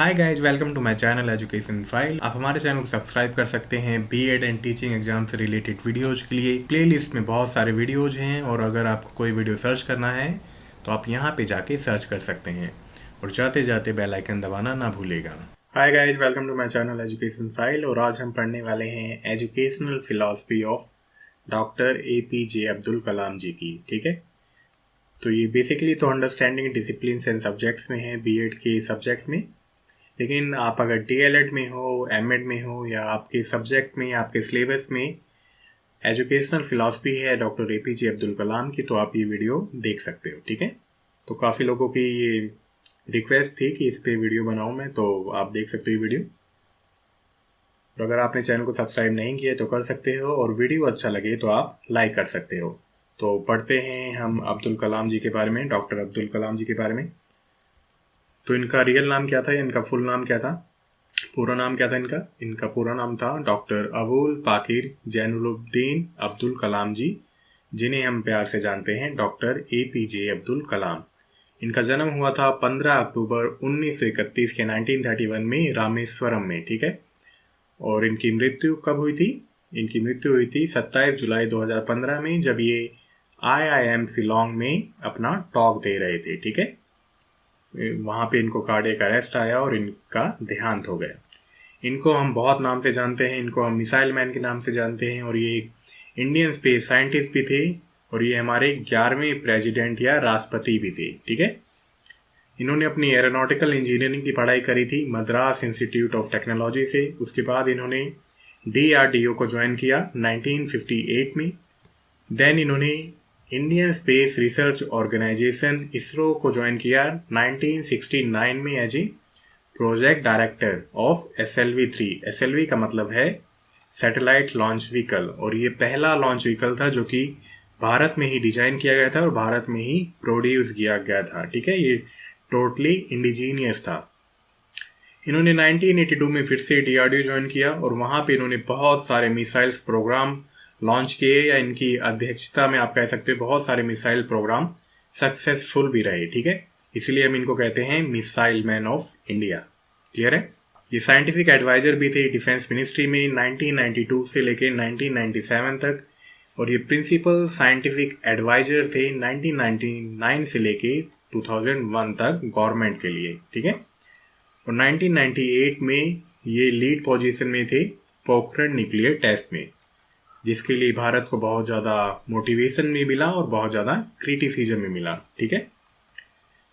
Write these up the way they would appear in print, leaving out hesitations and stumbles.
Hi guys, welcome to my channel education file. आप हमारे चैनल को सब्सक्राइब कर सकते हैं बीएड एंड टीचिंग एग्जाम से रिलेटेड वीडियोज के लिए। प्लेलिस्ट में बहुत सारे वीडियोज हैं और अगर आपको कोई वीडियो सर्च करना है तो आप यहाँ पे जाके सर्च कर सकते हैं और जाते जाते बेल आइकन दबाना ना भूलेगा। Hi guys, welcome to my channel education file और आज हम पढ़ने वाले हैं educational philosophy of doctor APJ Abdul Kalam ji की। ठीक है, तो ये बेसिकली तो अंडरस्टैंडिंग डिसिप्लिन एंड सब्जेक्ट्स में है बीएड के सब्जेक्ट में। लेकिन आप अगर डीएलएड में हो, एमएड में हो या आपके सब्जेक्ट में, आपके सिलेबस में एजुकेशनल फिलॉसफी है डॉक्टर APJ अब्दुल कलाम की, तो आप ये वीडियो देख सकते हो। ठीक है, तो काफ़ी लोगों की ये रिक्वेस्ट थी कि इस पे वीडियो बनाऊं मैं, तो आप देख सकते हो वीडियो। तो अगर आपने चैनल को सब्सक्राइब नहीं किया तो कर सकते हो और वीडियो अच्छा लगे तो आप लाइक कर सकते हो। तो पढ़ते हैं हम अब्दुल कलाम जी के बारे में, डॉक्टर अब्दुल कलाम जी के बारे में। तो इनका रियल नाम क्या था, इनका फुल नाम क्या था, पूरा नाम क्या था इनका? इनका पूरा नाम था डॉक्टर अबुल पाकिर जैनुलब्दीन अब्दुल कलाम जी, जिन्हें हम प्यार से जानते हैं डॉक्टर APJ अब्दुल कलाम। इनका जन्म हुआ था 15 अक्टूबर 1931 के 1931 में रामेश्वरम में। ठीक है, और इनकी मृत्यु कब हुई थी? इनकी मृत्यु हुई थी 27 जुलाई 2015 में, जब ये IIM शिलोंग में अपना टॉक दे रहे थे। ठीक है, वहाँ पे इनको कार्डियक अरेस्ट आया और इनका देहांत हो गया। इनको हम बहुत नाम से जानते हैं, इनको हम मिसाइल मैन के नाम से जानते हैं और ये एक इंडियन स्पेस साइंटिस्ट भी थे और ये हमारे 11वें प्रेसिडेंट या राष्ट्रपति भी थे। ठीक है, इन्होंने अपनी एरोनॉटिकल इंजीनियरिंग की पढ़ाई करी थी मद्रास इंस्टीट्यूट ऑफ टेक्नोलॉजी से। उसके बाद इन्होंने DRDO को ज्वाइन किया 1958 में। देन इन्होंने Indian Space Research Organisation ISRO को ज्वाइन किया 1969 में as a project director of SLV-3। SLV का मतलब है सैटेलाइट लॉन्च व्हीकल, और ये पहला लॉन्च व्हीकल था जो कि भारत में ही डिजाइन किया गया था और भारत में ही प्रोड्यूस किया गया था। ठीक है, ये टोटली इंडिजीनियस था। इन्होंने 1982 में फिर से DRDO ज्वाइन किया और वहाँ पे इन्होंने बहुत सारे मिसाइल्स प्रोग्राम लॉन्च किए, या इनकी अध्यक्षता में आप कह सकते हो बहुत सारे मिसाइल प्रोग्राम सक्सेसफुल भी रहे। ठीक है, इसलिए हम इनको कहते हैं missile man of India. Clear है? ये साइंटिफिक एडवाइजर भी थे डिफेंस मिनिस्ट्री में 1992 से लेके 1997 तक, और ये प्रिंसिपल साइंटिफिक एडवाइजर थे 1999 से लेके 2001 तक गवर्नमेंट के लिए। ठीक है, और 1998 में ये लीड पोजीशन में थे पोखरण न्यूक्लियर टेस्ट में, जिसके लिए भारत को बहुत ज़्यादा मोटिवेशन भी मिला और बहुत ज़्यादा क्रिटिसिज्म भी मिला। ठीक है,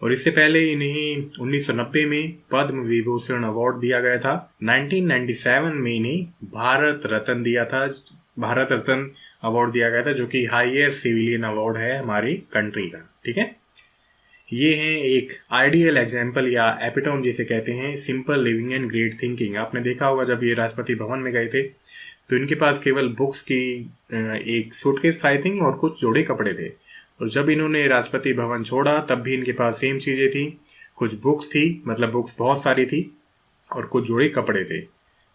और इससे पहले इन्हें 1990 में पद्म विभूषण अवार्ड दिया गया था। 1997 में इन्हें भारत रत्न दिया था, भारत रत्न अवार्ड दिया गया था, जो कि हाईएस्ट सिविलियन अवार्ड है हमारी कंट्री का। ठीक है, ये हैं एक आइडियल एग्जाम्पल या एपिटोम जिसे कहते हैं simple living and great thinking. आपने देखा होगा जब ये राष्ट्रपति भवन में गए थे तो इनके पास केवल बुक्स की एक सूटकेस आई थिंक और कुछ जोड़े कपड़े थे, और जब इन्होंने राष्ट्रपति भवन छोड़ा तब भी इनके पास सेम चीज़ें थी। कुछ बुक्स थी, मतलब बुक्स बहुत सारी थी, और कुछ जोड़े कपड़े थे।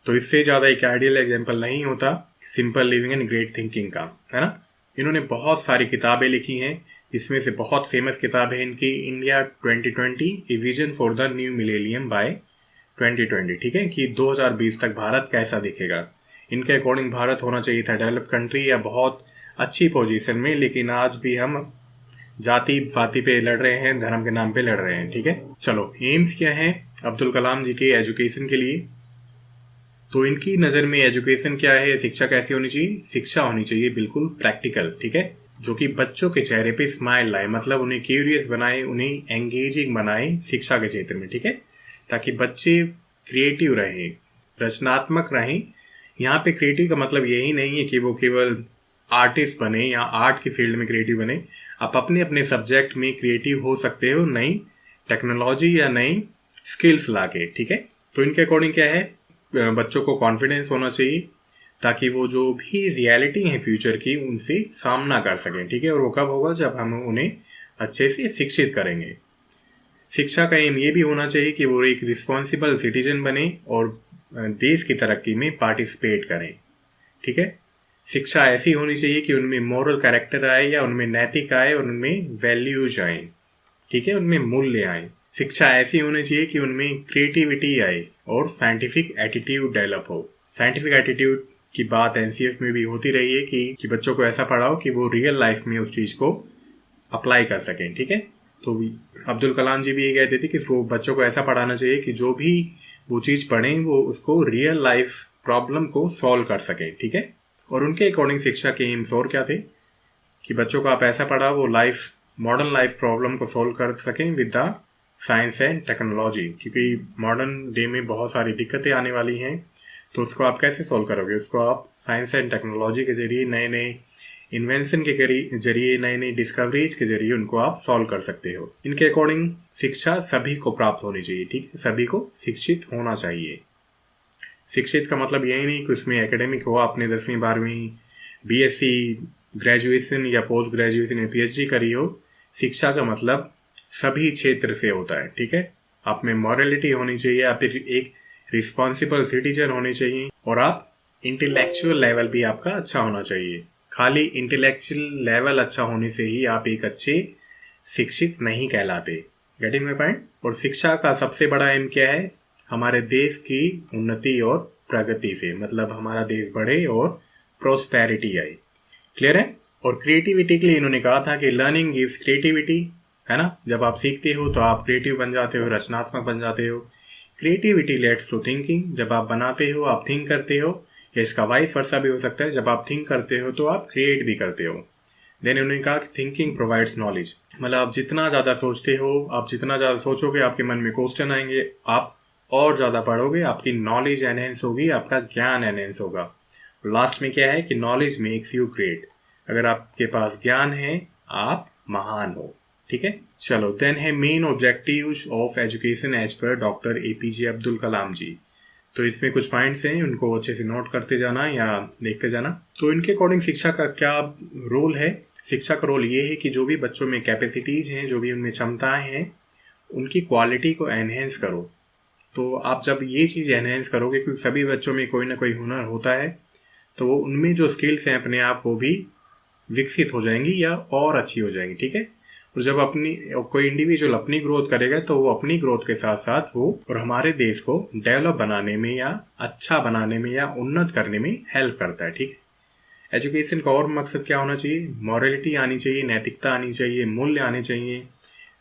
तो इससे ज़्यादा एक आइडियल एग्जाम्पल नहीं होता simple living and great thinking का, है ना। इन्होंने बहुत सारी किताबें लिखी हैं, इसमें से बहुत फेमस किताब है इनकी India 2020 a vision for the new millennium by 2020। ठीक है, कि 2020 तक भारत कैसा दिखेगा। इनके अकॉर्डिंग भारत होना चाहिए था डेवलप कंट्री या बहुत अच्छी पोजीशन में, लेकिन आज भी हम जाति पाति पे लड़ रहे हैं, धर्म के नाम पे लड़ रहे हैं। ठीक है, चलो एम्स क्या है अब्दुल कलाम जी के एजुकेशन के लिए। तो इनकी नज़र में एजुकेशन क्या है, शिक्षा कैसी होनी चाहिए? शिक्षा होनी चाहिए बिल्कुल प्रैक्टिकल। ठीक है, जो कि बच्चों के चेहरे पे स्माइल लाए, मतलब उन्हें क्यूरियस बनाए, उन्हें एंगेजिंग बनाए शिक्षा के क्षेत्र में। ठीक है, ताकि बच्चे क्रिएटिव रहें, रचनात्मक रहें। यहाँ पे क्रिएटिव का मतलब यही नहीं है कि वो केवल आर्टिस्ट बने या आर्ट की फील्ड में क्रिएटिव बने। आप अपने अपने सब्जेक्ट में क्रिएटिव हो सकते हो नई टेक्नोलॉजी या नई स्किल्स लाके। ठीक है, तो इनके अकॉर्डिंग क्या है, बच्चों को कॉन्फिडेंस होना चाहिए ताकि वो जो भी रियलिटी है फ्यूचर की उनसे सामना कर सकें। ठीक है, और वो कब होगा? जब हम उन्हें अच्छे से शिक्षित करेंगे। शिक्षा का एम ये भी होना चाहिए कि वो एक रिस्पॉन्सिबल सिटीजन बने और देश की तरक्की में पार्टिसिपेट करें। ठीक है, शिक्षा ऐसी होनी चाहिए कि उनमें मॉरल कैरेक्टर आए, या उनमें नैतिक आए, और उनमें वैल्यूज आए। ठीक है, उनमें मूल्य आए। शिक्षा ऐसी होनी चाहिए कि उनमें क्रिएटिविटी आए और साइंटिफिक एटीट्यूड डेवलप हो। साइंटिफिक एटीट्यूड की बात एनसीएफ में भी होती रही है कि बच्चों को ऐसा पढ़ाओ कि वो रियल लाइफ में उस चीज़ को अप्लाई कर सकें। ठीक है, तो अब्दुल कलाम जी भी ये कहते थे कि वो बच्चों को ऐसा पढ़ाना चाहिए कि जो भी वो चीज़ पढ़ें वो उसको रियल लाइफ प्रॉब्लम को सॉल्व कर सकें। ठीक है, और उनके अकॉर्डिंग शिक्षा के एम्स और क्या थे कि बच्चों को आप ऐसा पढ़ाओ वो मॉडर्न लाइफ प्रॉब्लम को सॉल्व कर सकें with the science and technology, क्योंकि मॉडर्न डे में बहुत सारी दिक्कतें आने वाली हैं, तो उसको आप कैसे सॉल्व करोगे? उसको आप साइंस एंड टेक्नोलॉजी के जरिए, नए नए इन्वेंशन के जरिए, नई नई डिस्कवरीज के जरिए उनको आप सॉल्व कर सकते हो। इनके अकॉर्डिंग शिक्षा सभी को प्राप्त होनी चाहिए। ठीक है, सभी को शिक्षित होना चाहिए। शिक्षित का मतलब यही नहीं कि उसमें एकेडमिक हो, आपने 10वीं 12वीं बीएससी ग्रेजुएशन या पोस्ट ग्रेजुएशन या पीएचडी करी हो। शिक्षा का मतलब सभी क्षेत्र से होता है। ठीक है, आप में मॉरलिटी होनी चाहिए, आप एक रिस्पॉन्सिबल सिटीजन होने चाहिए, और आप इंटेलेक्चुअल लेवल भी आपका अच्छा होना चाहिए। खाली इंटेलेक्चुअल लेवल अच्छा होने से ही आप एक अच्छे शिक्षित नहीं कहलाते। Getting my point? और शिक्षा का सबसे बड़ा एम क्या है? हमारे देश की उन्नति और प्रगति से, मतलब हमारा देश बढ़े और प्रोस्पेरिटी आए। क्लियर है? और क्रिएटिविटी के लिए इन्होंने कहा था कि लर्निंग गिव्स क्रिएटिविटी, है ना? जब आप सीखते हो तो आप क्रिएटिव बन जाते हो, रचनात्मक बन जाते हो। क्रिएटिविटी लेट्स टू थिंकिंग, जब आप बनाते हो आप थिंक करते हो, या इसका वाइस वर्सा भी हो सकता है, जब आप थिंक करते हो तो आप क्रिएट भी करते हो। देन उन्होंने कहा कि थिंकिंग प्रोवाइड्स नॉलेज, मतलब आप जितना ज़्यादा सोचते हो, आप जितना ज़्यादा सोचोगे, आपके मन में क्वेश्चन आएंगे, आप और ज़्यादा पढ़ोगे, आपकी नॉलेज एनहेंस होगी, आपका ज्ञान एनहेंस होगा। लास्ट में क्या है कि नॉलेज मेक्स यू ग्रेट, अगर आपके पास ज्ञान है आप महान हो। ठीक है, चलो देन है main objectives of education as per doctor APJ Abdul Kalam ji. तो इसमें कुछ पॉइंट्स हैं, उनको अच्छे से नोट करते जाना या देखते जाना। तो इनके अकॉर्डिंग शिक्षा का क्या रोल है? शिक्षा का रोल ये है कि जो भी बच्चों में कैपेसिटीज हैं, जो भी उनमें क्षमताएं हैं, उनकी क्वालिटी को एनहेंस करो। तो आप जब ये चीज़ एनहेंस करोगे, क्योंकि सभी बच्चों में कोई ना कोई हुनर होता है, तो वो उनमें जो स्किल्स हैं अपने आप वो भी विकसित हो जाएंगी या और अच्छी हो जाएंगी। ठीक है, और जब कोई इंडिविजुअल अपनी ग्रोथ करेगा तो वो अपनी ग्रोथ के साथ साथ वो और हमारे देश को डेवलप बनाने में या अच्छा बनाने में या उन्नत करने में हेल्प करता है। ठीक है, एजुकेशन का और मकसद क्या होना चाहिए? मॉरलिटी आनी चाहिए, नैतिकता आनी चाहिए, मूल्य आने चाहिए,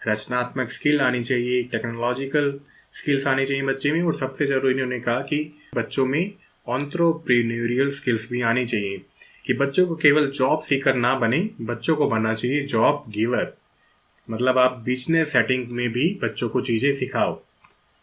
रचनात्मक स्किल आनी चाहिए, टेक्नोलॉजिकल स्किल्स आनी चाहिए बच्चे में, और सबसे जरूरी इन्होंने कहा कि बच्चों में एंटरप्रेन्योरियल स्किल्स भी आनी चाहिए, कि बच्चों को केवल जॉब सीकर ना बने, बच्चों को बनना चाहिए जॉब गिवर। मतलब आप बिजनेस सेटिंग में भी बच्चों को चीज़ें सिखाओ,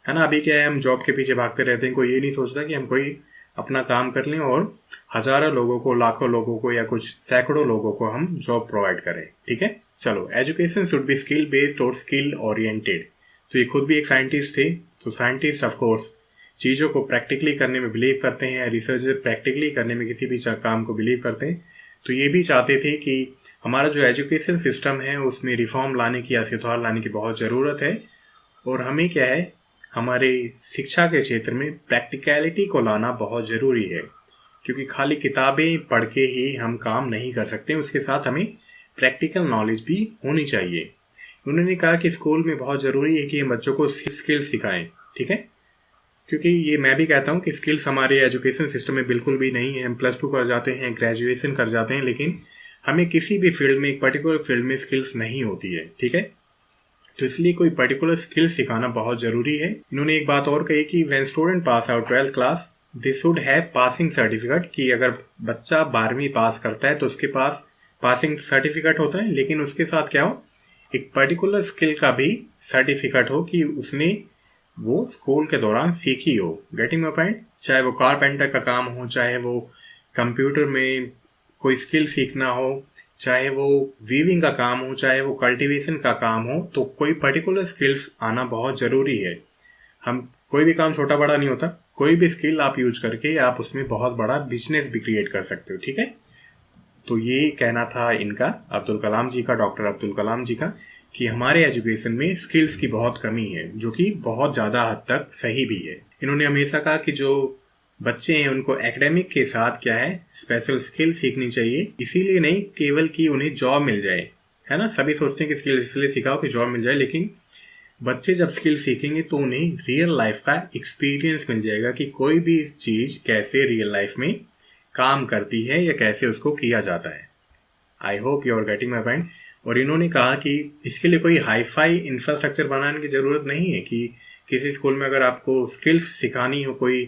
है ना? अभी क्या है, हम जॉब के पीछे भागते रहते हैं, कोई ये नहीं सोचता कि हम कोई अपना काम कर लें और हजारों लोगों को, लाखों लोगों को या कुछ सैकड़ों लोगों को हम जॉब प्रोवाइड करें। ठीक है, चलो education should be skill based और स्किल ओरिएंटेड। तो ये खुद भी एक साइंटिस्ट थे, तो साइंटिस्ट ऑफकोर्स चीज़ों को प्रैक्टिकली करने में बिलीव करते हैं, रिसर्चर प्रैक्टिकली करने में किसी भी काम को बिलीव करते हैं। तो ये भी चाहते थे कि हमारा जो एजुकेशन सिस्टम है उसमें रिफॉर्म लाने की या सुधार लाने की बहुत ज़रूरत है, और हमें क्या है, हमारे शिक्षा के क्षेत्र में प्रैक्टिकलिटी को लाना बहुत ज़रूरी है, क्योंकि खाली किताबें पढ़ के ही हम काम नहीं कर सकते, उसके साथ हमें प्रैक्टिकल नॉलेज भी होनी चाहिए। उन्होंने कहा कि स्कूल में बहुत ज़रूरी है कि हम बच्चों को स्किल्स सिखाएं। ठीक है, क्योंकि ये मैं भी कहता हूँ कि स्किल्स हमारे एजुकेशन सिस्टम में बिल्कुल भी नहीं है। हम +2 कर जाते हैं, ग्रेजुएशन कर जाते हैं, लेकिन हमें किसी भी फील्ड में, एक पर्टिकुलर फील्ड में स्किल्स नहीं होती है। ठीक है, तो इसलिए कोई पर्टिकुलर स्किल सिखाना बहुत ज़रूरी है। इन्होंने एक बात और कही कि when student pass out 12th class they should have passing certificate, कि अगर बच्चा 12वीं पास करता है तो उसके पास पासिंग सर्टिफिकेट होता है, लेकिन उसके साथ क्या हो, एक पर्टिकुलर स्किल का भी सर्टिफिकेट हो कि उसने वो स्कूल के दौरान सीखी हो। Getting my point? चाहे वो कारपेंटर का काम हो, चाहे वो कंप्यूटर में कोई स्किल सीखना हो, चाहे वो वीविंग का काम हो, चाहे वो कल्टीवेशन का काम हो, तो कोई पर्टिकुलर स्किल्स आना बहुत ज़रूरी है। हम कोई भी काम छोटा बड़ा नहीं होता, कोई भी स्किल आप यूज करके आप उसमें बहुत बड़ा बिजनेस भी क्रिएट कर सकते हो। ठीक है, तो ये कहना था इनका, अब्दुल कलाम जी का, डॉक्टर अब्दुल कलाम जी का, कि हमारे एजुकेशन में स्किल्स की बहुत कमी है, जो कि बहुत ज़्यादा हद तक सही भी है। इन्होंने हमेशा कहा कि जो बच्चे हैं उनको एकेडमिक के साथ क्या है, स्पेशल स्किल सीखनी चाहिए, इसीलिए नहीं केवल कि उन्हें जॉब मिल जाए, है ना? सभी सोचते हैं कि स्किल इसलिए सिखाओ कि जॉब मिल जाए, लेकिन बच्चे जब स्किल सीखेंगे तो उन्हें रियल लाइफ का एक्सपीरियंस मिल जाएगा कि कोई भी चीज़ कैसे रियल लाइफ में काम करती है या कैसे उसको किया जाता है। I hope you are getting my point. और इन्होंने कहा कि इसके लिए कोई हाई फाई इंफ्रास्ट्रक्चर बनाने की ज़रूरत नहीं है कि किसी स्कूल में अगर आपको स्किल्स सिखानी हो, कोई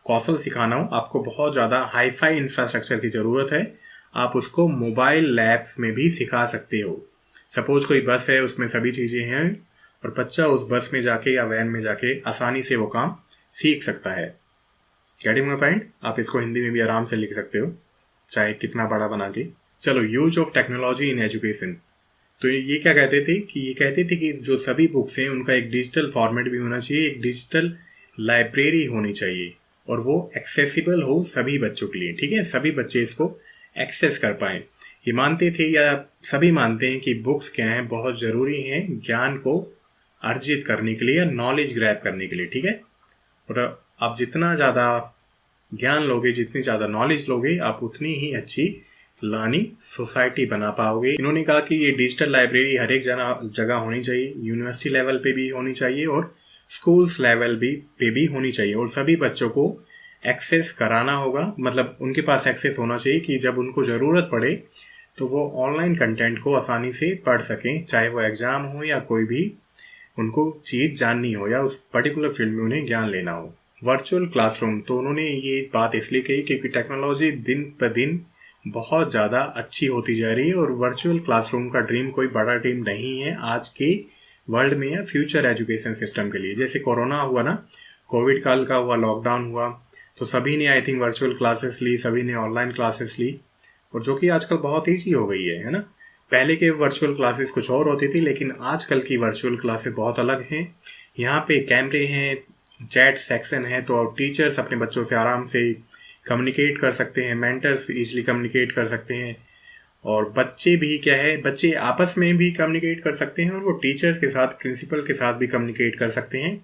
कौशल सिखाना हो, आपको बहुत ज़्यादा हाई फाई इंफ्रास्ट्रक्चर की ज़रूरत है। आप उसको मोबाइल लैब्स में भी सिखा सकते हो। सपोज कोई बस है, उसमें सभी चीज़ें हैं और बच्चा उस बस में जाके या वैन में जाके आसानी से वो काम सीख सकता है। Getting my point. आप इसको हिंदी में भी आराम से लिख सकते हो, चाहे कितना बड़ा बना के। चलो, use of technology in education. तो ये क्या कहते थे कि ये कहते थे कि जो सभी बुक्स हैं उनका एक डिजिटल फॉर्मेट भी होना चाहिए, एक डिजिटल लाइब्रेरी होनी चाहिए और वो एक्सेसिबल हो सभी बच्चों के लिए। ठीक है, सभी बच्चे इसको एक्सेस कर पाएँ। ये मानते थे या सभी मानते हैं कि बुक्स क्या हैं, बहुत ज़रूरी हैं ज्ञान को अर्जित करने के लिए या नॉलेज ग्रैब करने के लिए। ठीक है, और आप जितना ज़्यादा ज्ञान लोगे, जितनी ज़्यादा नॉलेज लोगे, आप उतनी ही अच्छी लर्निंग सोसाइटी बना पाओगे। इन्होंने कहा कि ये डिजिटल लाइब्रेरी हर एक जगह होनी चाहिए, यूनिवर्सिटी लेवल पे भी होनी चाहिए और स्कूल्स लेवल पे भी होनी चाहिए और सभी बच्चों को एक्सेस कराना होगा। मतलब उनके पास एक्सेस होना चाहिए कि जब उनको ज़रूरत पड़े तो वो ऑनलाइन कंटेंट को आसानी से पढ़ सकें, चाहे वो एग्ज़ाम हो या कोई भी उनको चीज़ जाननी हो या उस पर्टिकुलर फील्ड में उन्हें ज्ञान लेना हो। वर्चुअल क्लासरूम, तो उन्होंने ये बात इसलिए कही क्योंकि टेक्नोलॉजी दिन पर दिन बहुत ज़्यादा अच्छी होती जा रही है और वर्चुअल क्लासरूम का ड्रीम कोई बड़ा ड्रीम नहीं है आज के वर्ल्ड में या फ्यूचर एजुकेशन सिस्टम के लिए। जैसे कोरोना हुआ ना, कोविड काल का हुआ, लॉकडाउन हुआ, तो सभी ने आई थिंक वर्चुअल क्लासेस ली, सभी ने ऑनलाइन क्लासेस ली, और जो कि आजकल बहुत ईजी हो गई है ना। पहले के वर्चुअल क्लासेस कुछ और होती थी, लेकिन आजकल की वर्चुअल क्लासेस बहुत अलग हैं। यहाँ पे कैमरे हैं, चैट सेक्शन है, तो टीचर्स अपने बच्चों से आराम से कम्युनिकेट कर सकते हैं, मेंटर्स इजीली कम्युनिकेट कर सकते हैं, और बच्चे भी क्या है, बच्चे आपस में भी कम्युनिकेट कर सकते हैं और वो टीचर के साथ, प्रिंसिपल के साथ भी कम्युनिकेट कर सकते हैं,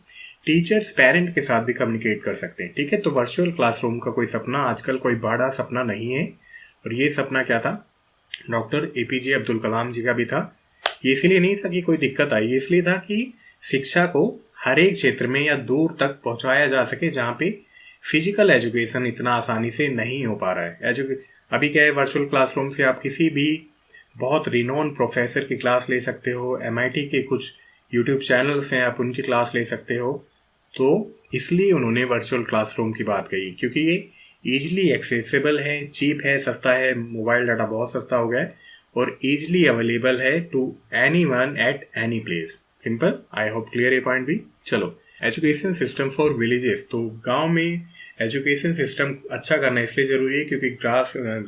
टीचर्स पेरेंट के साथ भी कम्युनिकेट कर सकते हैं। ठीक है, तो वर्चुअल क्लासरूम का कोई सपना आजकल कोई बड़ा सपना नहीं है। और ये सपना क्या था, डॉक्टर APJ अब्दुल कलाम जी का भी था। ये इसलिए नहीं था कि कोई दिक्कत आई, ये इसलिए था कि शिक्षा को हर एक क्षेत्र में या दूर तक पहुंचाया जा सके जहाँ पे फिजिकल एजुकेशन इतना आसानी से नहीं हो पा रहा है। अभी क्या है, वर्चुअल क्लासरूम से आप किसी भी बहुत रिनोन प्रोफेसर की क्लास ले सकते हो, MIT के कुछ यूट्यूब चैनल्स हैं, आप उनकी क्लास ले सकते हो। तो इसलिए उन्होंने वर्चुअल क्लासरूम की बात कही, क्योंकि ये ईजिली एक्सेसिबल है, चीप है, सस्ता है, मोबाइल डाटा बहुत सस्ता हो गया है और ईजिली अवेलेबल है to anyone at any place. Simple. I hope clear ये पॉइंट भी। चलो, एजुकेशन सिस्टम फॉर विलेजेस। तो गांव में एजुकेशन सिस्टम अच्छा करना इसलिए ज़रूरी है क्योंकि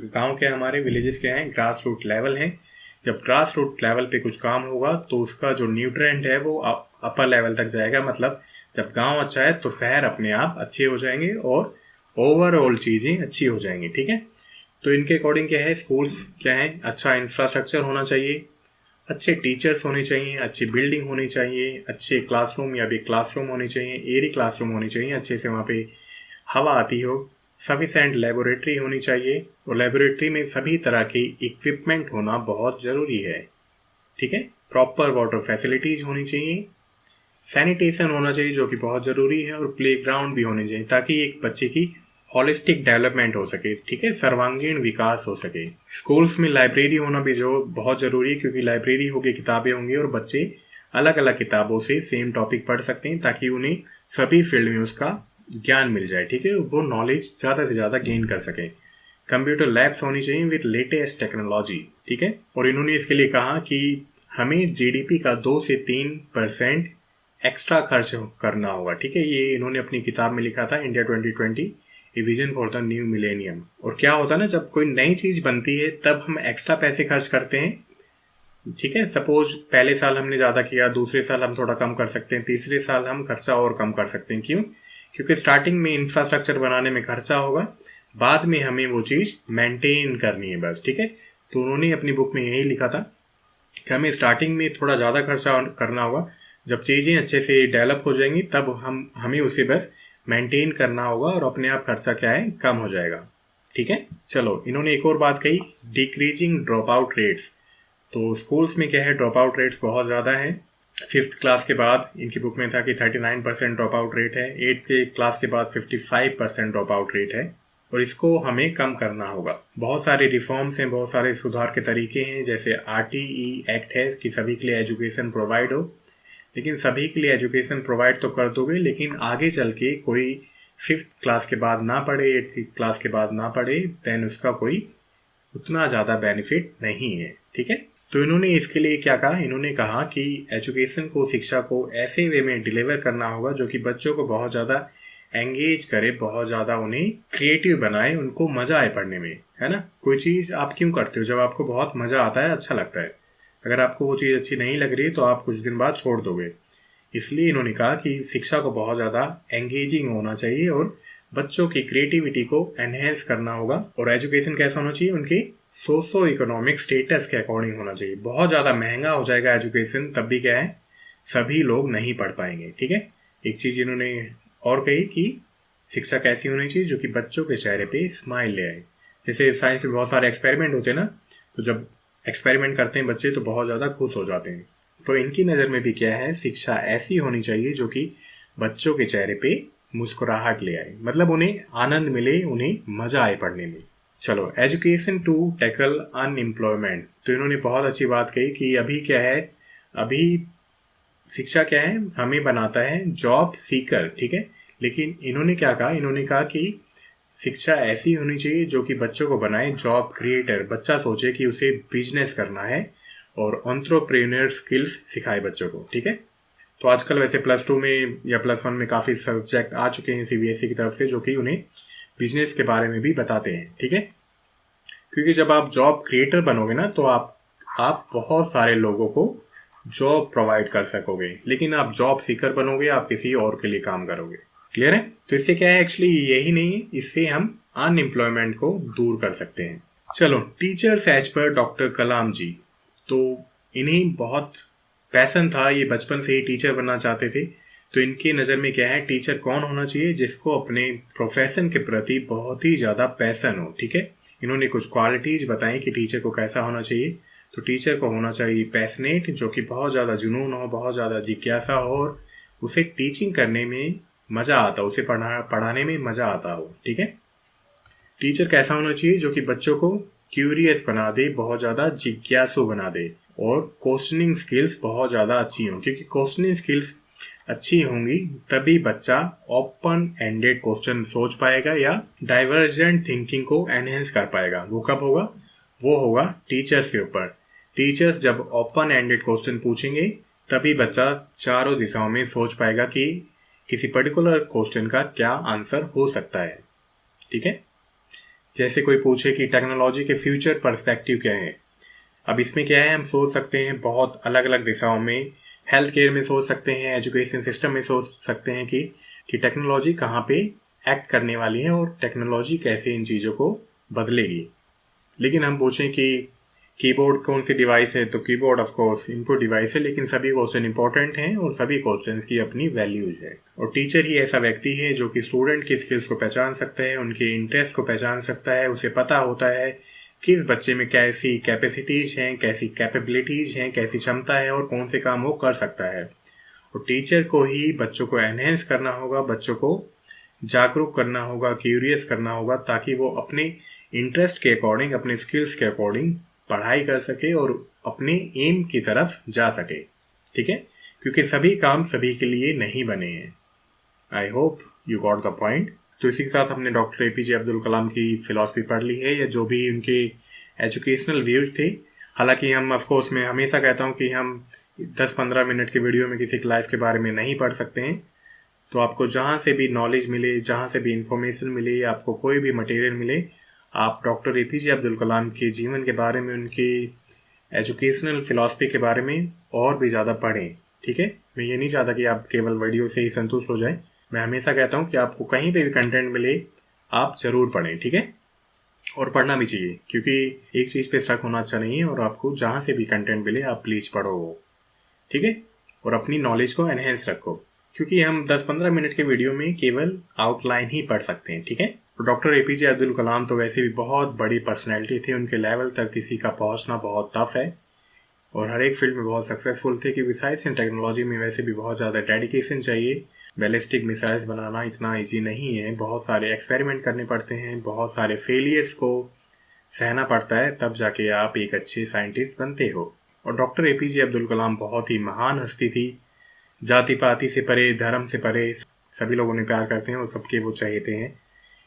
गांव के हमारे विलेजेस क्या हैं, ग्रास रूट लेवल हैं। जब ग्रास रूट लेवल पे कुछ काम होगा तो उसका जो न्यूट्रेंट है वो अपर लेवल तक जाएगा। मतलब जब गांव अच्छा है तो शहर अपने आप अच्छे हो जाएंगे और ओवरऑल चीज़ें अच्छी हो जाएंगी। ठीक है, तो इनके अकॉर्डिंग क्या है, स्कूल्स क्या है, अच्छा इंफ्रास्ट्रक्चर होना चाहिए, अच्छे टीचर्स होने चाहिए, अच्छी बिल्डिंग होनी चाहिए, अच्छे क्लासरूम या भी क्लासरूम होने चाहिए, एयरी क्लासरूम होनी चाहिए, अच्छे से वहाँ पे हवा आती हो, सफिशेंट लेबोरेटरी होनी चाहिए और लेबोरेटरी में सभी तरह की इक्विपमेंट होना बहुत ज़रूरी है। ठीक है, प्रॉपर वाटर फैसिलिटीज़ होनी चाहिए, सैनिटेशन होना चाहिए जो कि बहुत ज़रूरी है, और प्लेग्राउंड भी होने चाहिए ताकि एक बच्चे की हॉलिस्टिक डेवलपमेंट हो सके। ठीक है, सर्वांगीण विकास हो सके। स्कूल्स में लाइब्रेरी होना भी जो बहुत ज़रूरी है, क्योंकि लाइब्रेरी होगी, किताबें होंगी और बच्चे अलग अलग किताबों से सेम टॉपिक पढ़ सकते हैं ताकि उन्हें सभी फील्ड में उसका ज्ञान मिल जाए। ठीक है, वो नॉलेज ज़्यादा से ज़्यादा गेन कर सकें। कंप्यूटर लैब्स होनी चाहिए विद लेटेस्ट टेक्नोलॉजी। ठीक है, और इन्होंने इसके लिए कहा कि हमें GDP का 2 से 3% एक्स्ट्रा खर्च करना होगा। ठीक है, ये इन्होंने अपनी किताब में लिखा था, India 2020 a vision for the new millennium. और क्या होता है ना, जब कोई नई चीज़ बनती है तब हम एक्स्ट्रा पैसे खर्च करते हैं। ठीक है, सपोज पहले साल हमने ज़्यादा किया, दूसरे साल हम थोड़ा कम कर सकते हैं, तीसरे साल हम खर्चा और कम कर सकते हैं। क्यों? क्योंकि स्टार्टिंग में इंफ्रास्ट्रक्चर बनाने में खर्चा होगा, बाद में हमें वो चीज़ मेंटेन करनी है बस। ठीक है, तो उन्होंने अपनी बुक में यही लिखा था कि हमें स्टार्टिंग में थोड़ा ज़्यादा खर्चा करना होगा, जब चीज़ें अच्छे से डेवलप हो जाएंगी तब हमें उसे बस मेंटेन करना होगा और अपने आप खर्चा क्या है, कम हो जाएगा। ठीक है, चलो, इन्होंने एक और बात कही, डिक्रीजिंग ड्रॉप आउट रेट्स। तो स्कूल्स में क्या है, ड्रॉप आउट रेट्स बहुत ज़्यादा हैं। 5th क्लास के बाद इनकी बुक में था कि 39% ड्रॉप आउट रेट है, 8th क्लास के बाद 55% ड्रॉप आउट रेट है, और इसको हमें कम करना होगा। बहुत सारे रिफॉर्म्स हैं, बहुत सारे सुधार के तरीके हैं, जैसे RTE एक्ट है कि सभी के लिए एजुकेशन प्रोवाइड हो, लेकिन सभी के लिए एजुकेशन प्रोवाइड तो कर दोगे, लेकिन आगे चल के कोई 5th क्लास के बाद ना पढ़े, 8th क्लास के बाद ना पढ़े, देन उसका कोई उतना ज़्यादा बेनिफिट नहीं है। ठीक है, तो इन्होंने इसके लिए क्या कहा, इन्होंने कहा कि एजुकेशन को, शिक्षा को ऐसे वे में डिलीवर करना होगा जो कि बच्चों को बहुत ज़्यादा एंगेज करे, बहुत ज़्यादा उन्हें क्रिएटिव बनाए, उनको मज़ा आए पढ़ने में, है ना। कोई चीज़ आप क्यों करते हो, जब आपको बहुत मज़ा आता है, अच्छा लगता है। अगर आपको वो चीज़ अच्छी नहीं लग रही तो आप कुछ दिन बाद छोड़ दोगे। इसलिए इन्होंने कहा कि शिक्षा को बहुत ज़्यादा एंगेजिंग होना चाहिए और बच्चों की क्रिएटिविटी को एनहेंस करना होगा। और एजुकेशन कैसा होना चाहिए, उनके सोशो इकोनॉमिक स्टेटस के अकॉर्डिंग होना चाहिए। बहुत ज़्यादा महंगा हो जाएगा एजुकेशन, तब भी क्या है, सभी लोग नहीं पढ़ पाएंगे। ठीक है, एक चीज़ इन्होंने और कही कि शिक्षा कैसी होनी चाहिए, जो कि बच्चों के चेहरे पे स्माइल ले आए। जैसे साइंस में बहुत सारे एक्सपेरिमेंट होते हैं ना, तो जब एक्सपेरिमेंट करते हैं बच्चे तो बहुत ज़्यादा खुश हो जाते हैं। तो इनकी नज़र में भी क्या है, शिक्षा ऐसी होनी चाहिए जो कि बच्चों के चेहरे पे मुस्कुराहट ले आए, मतलब उन्हें आनंद मिले, उन्हें मज़ा आए पढ़ने में। चलो, एजुकेशन टू टैकल अनएम्प्लॉयमेंट, तो इन्होंने बहुत अच्छी बात कही कि अभी क्या है, अभी शिक्षा क्या है, हमें बनाता है जॉब सीकर। ठीक है, लेकिन इन्होंने क्या कहा, इन्होंने कहा कि शिक्षा ऐसी होनी चाहिए जो कि बच्चों को बनाए जॉब क्रिएटर। बच्चा सोचे कि उसे बिजनेस करना है और एंटरप्रेन्योर स्किल्स सिखाए बच्चों को। ठीक है, तो आजकल वैसे +2 में या +1 में काफ़ी सब्जेक्ट आ चुके हैं CBSE की तरफ से, जो कि उन्हें बिजनेस के बारे में भी बताते हैं। ठीक है, क्योंकि जब आप जॉब क्रिएटर बनोगे ना, तो आप बहुत सारे लोगों को जॉब प्रोवाइड कर सकोगे, लेकिन आप जॉब सीकर बनोगे, आप किसी और के लिए काम करोगे। क्लियर है, तो इससे क्या है, एक्चुअली यही नहीं, इससे हम अनएम्प्लॉयमेंट को दूर कर सकते हैं। चलो, टीचर्स एज पर डॉक्टर कलाम जी, तो इन्हें बहुत पैशन था, ये बचपन से ही टीचर बनना चाहते थे। तो इनकी नज़र में क्या है, टीचर कौन होना चाहिए, जिसको अपने प्रोफेशन के प्रति बहुत ही ज़्यादा पैशन हो। ठीक है, इन्होंने कुछ क्वालिटीज़ बताई कि टीचर को कैसा होना चाहिए। तो टीचर को होना चाहिए पैशनेट, जो कि बहुत ज़्यादा जुनून हो, बहुत ज़्यादा जिज्ञासा हो, और उसे टीचिंग करने में मज़ा आता हो, उसे पढ़ाने में मज़ा आता हो। ठीक है, टीचर कैसा होना चाहिए, जो कि बच्चों को क्यूरियस बना दे, बहुत ज़्यादा जिज्ञासु बना दे, और क्वेश्चनिंग स्किल्स बहुत ज़्यादा अच्छी हों, क्योंकि क्वेश्चनिंग स्किल्स अच्छी होंगी तभी बच्चा ओपन एंडेड क्वेश्चन सोच पाएगा या डाइवर्जेंट थिंकिंग को एनहेंस कर पाएगा। वो कब होगा, वो होगा टीचर्स के ऊपर। टीचर्स जब ओपन एंडेड क्वेश्चन पूछेंगे तभी बच्चा चारों दिशाओं में सोच पाएगा कि किसी पर्टिकुलर क्वेश्चन का क्या आंसर हो सकता है। ठीक है, जैसे कोई पूछे कि टेक्नोलॉजी के फ्यूचर पर्सपेक्टिव क्या है। अब इसमें क्या है, हम सोच सकते हैं बहुत अलग अलग दिशाओं में, हेल्थ केयर में सोच सकते हैं, एजुकेशन सिस्टम में सोच सकते हैं कि टेक्नोलॉजी कहाँ पे एक्ट करने वाली है और टेक्नोलॉजी कैसे इन चीज़ों को बदलेगी। लेकिन हम पूछें कि कीबोर्ड कौन सी डिवाइस है, तो keyboard of course input device है, लेकिन सभी क्वेश्चन इंपॉर्टेंट हैं और सभी क्वेश्चंस की अपनी वैल्यूज है। और टीचर ही ऐसा व्यक्ति है जो कि स्टूडेंट की स्किल्स को पहचान सकता है, उनके इंटरेस्ट को पहचान सकता है, उसे पता होता है किस बच्चे में कैसी कैपेसिटीज हैं, कैसी कैपेबिलिटीज हैं, कैसी क्षमता है और कौन से काम वो कर सकता है। और टीचर को ही बच्चों को एनहेंस करना होगा, बच्चों को जागरूक करना होगा, क्यूरियस करना होगा, ताकि वो अपने इंटरेस्ट के अकॉर्डिंग, अपने स्किल्स के अकॉर्डिंग पढ़ाई कर सके और अपने एम की तरफ जा सके। ठीक है, क्योंकि सभी काम सभी के लिए नहीं बने हैं। आई hope you got the point. तो इसी के साथ हमने डॉक्टर APJ अब्दुल कलाम की फिलॉसफी पढ़ ली है, या जो भी उनके एजुकेशनल व्यूज थे। हालांकि हम ऑफकोर्स, मैं हमेशा कहता हूँ कि हम 10-15 मिनट के वीडियो में किसी की लाइफ के बारे में नहीं पढ़ सकते हैं। तो आपको जहाँ से भी नॉलेज मिले, जहाँ से भी इंफॉर्मेशन मिले, आपको कोई भी मटेरियल मिले, आप डॉक्टर APJ अब्दुल कलाम के जीवन के बारे में, उनकी एजुकेशनल फिलॉसफी के बारे में और भी ज़्यादा पढ़ें। ठीक है, मैं ये नहीं चाहता कि आप केवल वीडियो से ही संतुष्ट हो जाएं। मैं हमेशा कहता हूँ कि आपको कहीं पे भी कंटेंट मिले, आप ज़रूर पढ़ें। ठीक है, और पढ़ना भी चाहिए, क्योंकि एक चीज़ पे शक होना अच्छा नहीं है, और आपको जहाँ से भी कंटेंट मिले आप प्लीज़ पढ़ो। ठीक है, और अपनी नॉलेज को एनहेंस रखो, क्योंकि हम 10-15 मिनट के वीडियो में केवल आउटलाइन ही पढ़ सकते हैं। ठीक है, तो डॉक्टर APJ अब्दुल कलाम तो वैसे भी बहुत बड़ी पर्सनैलिटी थी, उनके लेवल तक किसी का पहुंचना बहुत टफ है। और हर एक फील्ड में बहुत सक्सेसफुल थे, क्योंकि साइंस एंड टेक्नोलॉजी में वैसे भी बहुत ज़्यादा डेडिकेशन चाहिए। बैलिस्टिक मिसाइल्स बनाना इतना ईजी नहीं है, बहुत सारे एक्सपेरिमेंट करने पड़ते हैं, बहुत सारे फेलियर्स को सहना पड़ता है, तब जाके आप एक अच्छे साइंटिस्ट बनते हो। और डॉक्टर एपीजे अब्दुल कलाम बहुत ही महान हस्ती थी, जाति पाति से परे, धर्म से परे, सभी लोग उन्हें प्यार करते हैं और सबके वो चाहते हैं,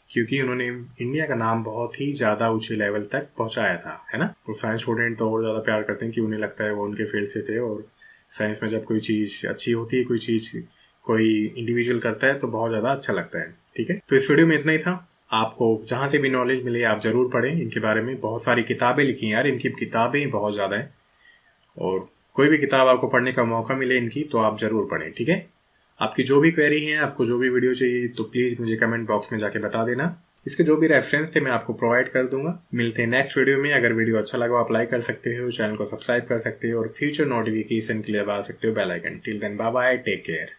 क्योंकि उन्होंने इंडिया का नाम बहुत ही ज़्यादा ऊंचे लेवल तक पहुंचाया था, है ना। तो साइंस स्टूडेंट तो और ज़्यादा प्यार करते हैं कि उन्हें लगता है वो उनके फील्ड से थे, और साइंस में जब कोई चीज़ अच्छी होती है, कोई चीज़ कोई इंडिविजुअल करता है तो बहुत ज़्यादा अच्छा लगता है। ठीक है, तो इस वीडियो में इतना ही था। आपको जहाँ से भी नॉलेज मिले आप ज़रूर पढ़ें इनके बारे में। बहुत सारी किताबें लिखी हैं यार, इनकी किताबें बहुत ज़्यादा हैं, और कोई भी किताब आपको पढ़ने का मौका मिले इनकी तो आप ज़रूर पढ़ें। ठीक है, आपकी जो भी क्वेरी है, आपको जो भी वीडियो चाहिए, तो प्लीज़ मुझे कमेंट बॉक्स में जाके बता देना। इसके जो भी रेफरेंस थे मैं आपको प्रोवाइड कर दूंगा। मिलते हैं नेक्स्ट वीडियो में। अगर वीडियो अच्छा लगा आप लाइक कर सकते हो, चैनल को सब्सक्राइब कर सकते हो, और फ्यूचर नोटिफिकेशन के लिए दबा सकते हो bell icon. Till then bye bye, take care.